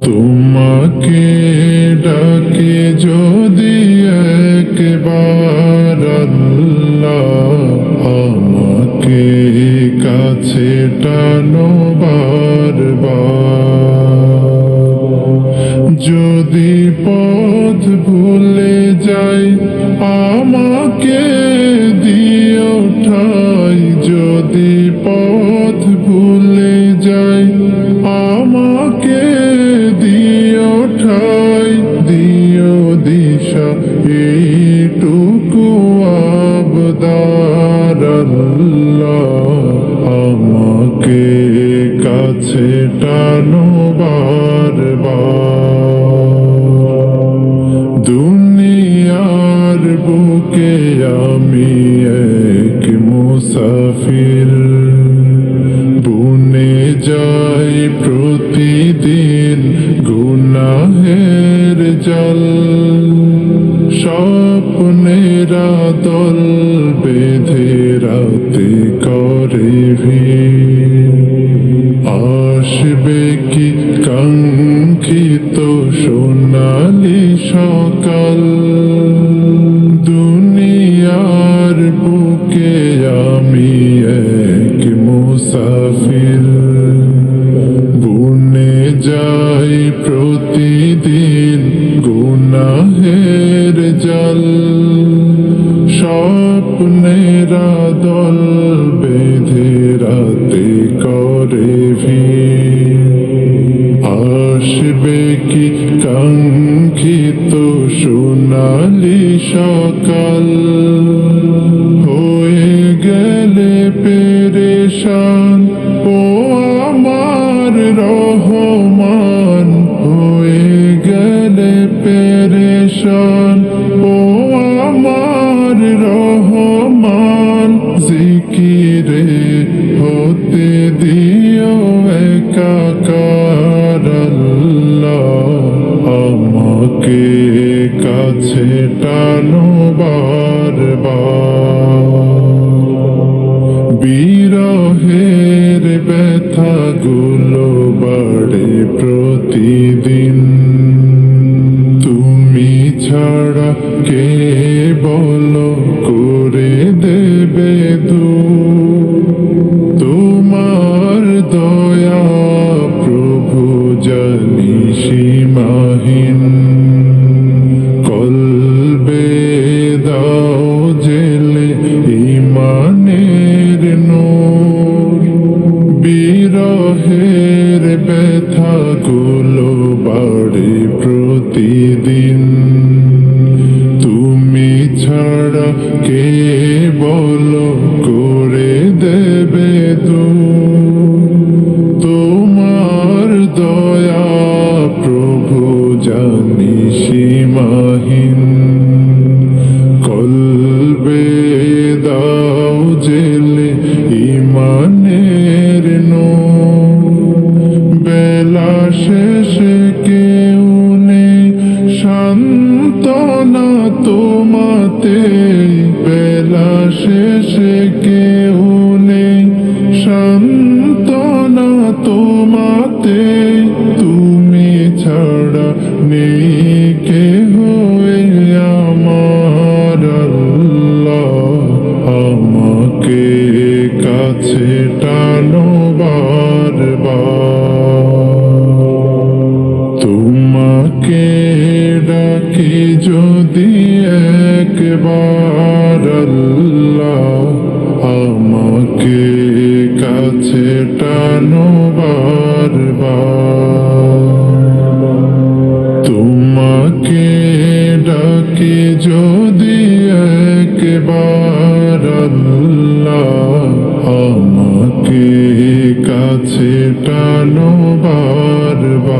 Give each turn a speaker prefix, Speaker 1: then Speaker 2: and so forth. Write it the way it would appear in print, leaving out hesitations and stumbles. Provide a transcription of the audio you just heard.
Speaker 1: তোমাকে ডাকে যদি একবার আল্লাহ, আমাকে কাছে টানো বারবার। যদি পথ ভুলে যাই আমাকে দিও ঠাই, যদি পথ ভুলে যাই আমাকে দিও ঠাই, দিও দিশা এইটুকু আবদার আল্লাহ, আমাকে কাছে টানো বারবার। দুনিয়ার বুকে আমি এক মুসাফির, বুনে যাই প্রতিদিন গুনাহের জল। স্বপ্নেরা দল বেঁধে রাতে করে ভিড়, আসবে কি কাঙ্ক্ষিত সোনালি সকাল। দুনিয়ার বুকে আমি এক মুসাফির, বুনে যাই প্রতিদিন গুনাহের জল। স্বপ্নেরা দল বেঁধে রাতে করে ভিড়, আসবে কি কাঙ্ক্ষিত সোনালি সকাল। হয়ে গেলে পেরেশান ও আমার রহমান, হয়ে গেলে পেরেশান ও আমার রহমান। জিকিরে হতে দিও একাকার আল্লাহ, আমাকে কাছে টানো বারবার। বিরহের ব্যথাগুলো বাড়ে প্রতিদিন, তুমি ছাড়া কে বলো করে দেবে দূর। তোমার দয়া প্রভু জানি সীমাহীন, কলবে দাও জেলে ঈমানের নূর। বিরহের ব্যথাগুলো বাড়ে প্রতিদিন, তুমি ছাড়া কে বলো করে দেবে দূর। তোমার দয়া প্রভু জানি সীমাহীন, কলবে দাও জেলে ঈমানের নূর। বেলা শেষে কেউ নেই সান্ত্বনা তোমাতে, বেলা শেষে কেউ নেই সান্ত্বনা তোমাতে। তুমি ছাড়া নেই কেহ আমার আল্লাহ, আমাকে কাছে টানো বারবার। তোমাকে ডাকি যদি একবার আল্লাহ, আমাকে কাছে টানো বারবার। তোমাকে ডাকি যদি একবার আল্লাহ, আমাকে কাছে টানো বারবার।